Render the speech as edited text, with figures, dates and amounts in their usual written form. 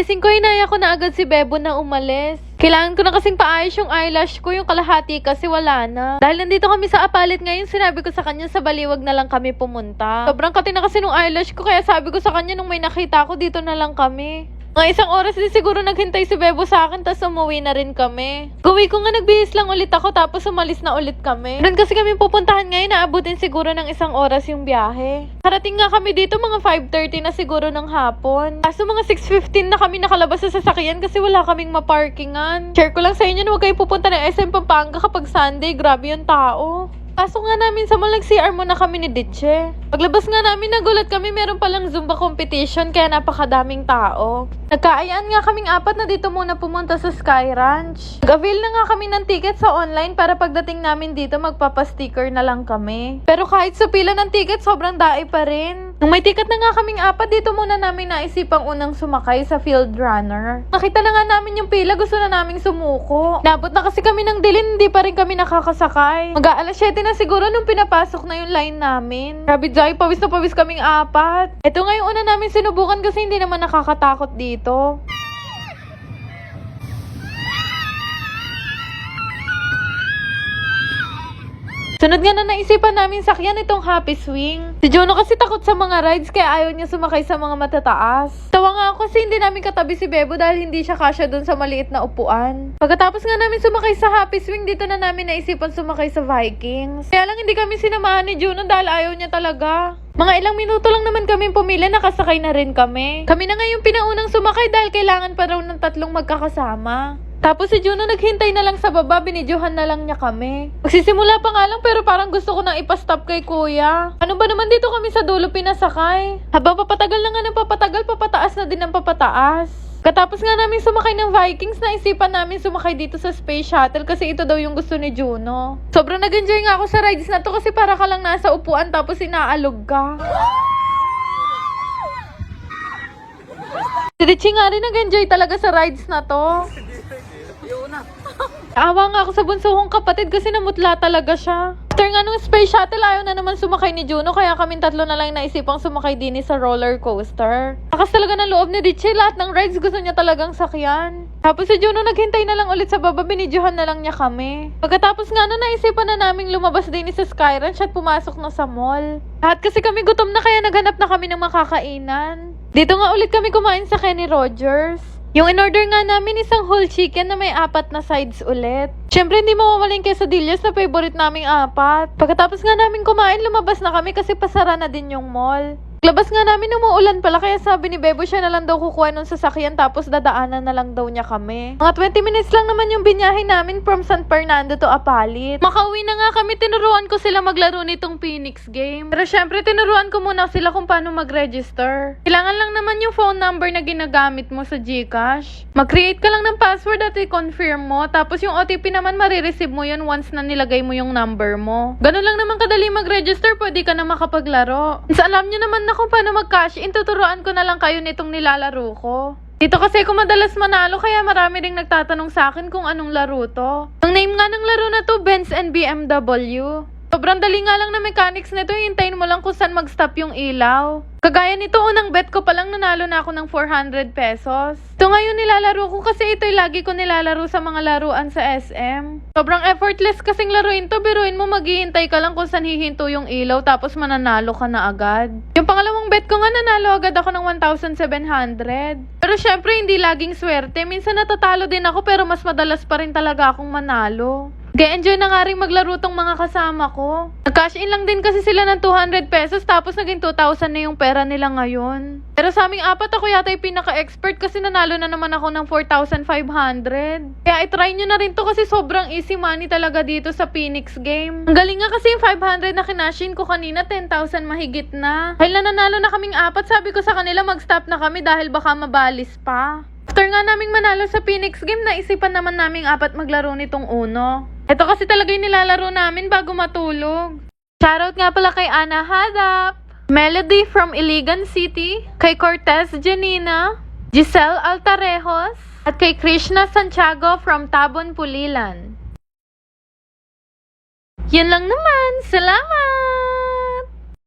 Pagising ko, inaya ko na agad si Bebo na umalis. Kailangan ko na kasing paayos yung eyelash ko, yung kalahati kasi wala na. Dahil nandito kami sa Apalit ngayon, sinabi ko sa kanya sa Baliwag na lang kami pumunta. Sobrang kati na kasi nung eyelash ko, kaya sabi ko sa kanya nung may nakita ko, dito na lang kami. Mga isang oras din siguro naghintay si Bebo sa akin, tapos umuwi na rin kami. Gawin ko nga nagbihis lang ulit ako, tapos umalis na ulit kami. Doon kasi kami pupuntahan ngayon, naabutin siguro ng isang oras yung biyahe. Karating nga kami dito mga 5:30 na siguro ng hapon. Kaso mga 6:15 na kami nakalabas sa sasakyan kasi wala kaming maparkingan. Share ko lang sa inyo na huwag kayo pupunta ng SM Pampanga kapag Sunday, grabe yung tao. Kaso nga namin sa mall, nag-CR muna kami ni Ditche. Paglabas nga namin, nagulat kami, meron palang Zumba competition, kaya napakadaming tao. Nagkaayaan nga kaming apat na dito muna pumunta sa Sky Ranch. Nag-avail na nga kami ng ticket sa online para pagdating namin dito, magpapasticker na lang kami. Pero kahit sa pila ng ticket, sobrang dae pa rin. Nung may ticket na nga kaming apat, dito muna namin naisipang unang sumakay sa Field Runner. Nakita na nga namin yung pila, gusto na naming sumuko. Nabot na kasi kami ng dilim, hindi pa rin kami nakakasakay. Mag-aalas 7 na siguro nung pinapasok na yung line namin. Grabe, Jai, pawis na pawis kaming apat. Ito nga yung una namin sinubukan kasi hindi naman nakakatakot dito. Sunod nga na naisipan namin sakyan itong Happy Swing. Si Juno kasi takot sa mga rides kaya ayaw niya sumakay sa mga matataas. Tawa nga ako kasi hindi namin katabi si Bebo dahil hindi siya kasya dun sa maliit na upuan. Pagkatapos nga namin sumakay sa Happy Swing, dito na namin naisipan sumakay sa Vikings. Kaya lang hindi kami sinamahan ni Juno dahil ayaw niya talaga. Mga ilang minuto lang naman kami pumila, nakasakay na rin kami. Kami na nga yung pinaunang sumakay dahil kailangan pa raw ng tatlong magkakasama. Tapos si Juno naghintay na lang sa baba, binidyohan na lang niya kami. Magsisimula pa nga lang pero parang gusto ko nang ipastop kay kuya. Ano ba naman dito kami sa dulo pinasakay? Habang papatagal na nga ng papatagal, papataas na din ng papataas. Katapos nga namin sumakay ng Vikings, naisipan namin sumakay dito sa Space Shuttle kasi ito daw yung gusto ni Juno. Sobrang nag-enjoy nga ako sa rides na to kasi para ka lang nasa upuan tapos inaalog ka. Si Richie nga rin nag-enjoy talaga sa rides na to. Awa nga ako sa bunso kong kapatid kasi namutla talaga siya. After nga nung Space Shuttle, ayaw na naman sumakay ni Juno kaya kaming tatlo na lang naisipang sumakay din sa roller coaster. Lakas talaga ng loob ni Ditche, lahat ng rides gusto niya talagang sakyan. Tapos si Juno naghintay na lang ulit sa baba, binidyohan na lang niya kami. Pagkatapos nga naisipan na naming lumabas din sa Sky Ranch at pumasok na sa mall. Lahat kasi kami gutom na kaya naghanap na kami ng makakainan. Dito nga ulit kami kumain sa Kenny Rogers. Yung in-order nga namin isang whole chicken na may 4 na sides ulit. Siyempre hindi mawawala yung quesadillas na favorite naming 4. Pagkatapos nga namin kumain, lumabas na kami kasi pasara na din yung mall. Labas nga namin umuulan pala kaya sabi ni Bebo siya na lang daw kukuha ng sasakyan tapos dadaanan na lang daw niya kami. Mga 20 minutes lang naman yung binyahe namin from San Fernando to Apalit. Makauwi na nga kami, tinuruan ko sila maglaro nitong Phoenix game. Pero syempre tinuruan ko muna sila kung paano mag-register. Kailangan lang naman yung phone number na ginagamit mo sa GCash. Mag-create ka lang ng password at i-confirm mo. Tapos yung OTP naman marireceive mo yun once na nilagay mo yung number mo. Ganun lang naman kadali mag-register, pwede ka na makapaglaro. Sa alam nyo naman na kung paano mag-cash in, tuturuan ko na lang kayo nitong nilalaro ko. Dito kasi ako madalas manalo kaya marami ring nagtatanong sa akin kung anong laro to. Ang name nga ng laro na to, Benz and BMW. Sobrang dali nga lang na mechanics nito, hintayin mo lang kung saan mag-stop yung ilaw. Kagaya nito, unang bet ko palang nanalo na ako ng 400 pesos. Ito ngayon nilalaro ko kasi ito'y lagi ko nilalaro sa mga laruan sa SM. Sobrang effortless kasing laruin to, biruin mo maghihintay ka lang kung saan hihinto yung ilaw tapos mananalo ka na agad. Yung pangalawang bet ko nga nanalo agad ako ng 1,700. Pero syempre hindi laging swerte, minsan natatalo din ako pero mas madalas pa rin talaga akong manalo. Enjoy na nga rin maglaro tong mga kasama ko. Nag-cash in lang din kasi sila ng 200 pesos tapos naging 2,000 na yung pera nila ngayon. Pero sa aming apat ako yata yung pinaka-expert kasi nanalo na naman ako ng 4,500. Kaya itry nyo na rin to kasi sobrang easy money talaga dito sa Phoenix game. Ang galing nga kasi yung 500 na kinashin ko kanina, 10,000 mahigit na. Dahil nanalo na kaming apat, sabi ko sa kanila mag-stop na kami dahil baka mabalis pa. After nga naming manalo sa Phoenix game, naisipan naman naming apat maglaro nitong Uno. Ito kasi talaga yung nilalaro namin bago matulog. Shoutout nga pala kay Ana Hadap, Melody from Iligan City, kay Cortez Janina, Giselle Altarejos, at kay Krishna Santiago from Tabon, Pulilan. Yan lang naman. Salamat!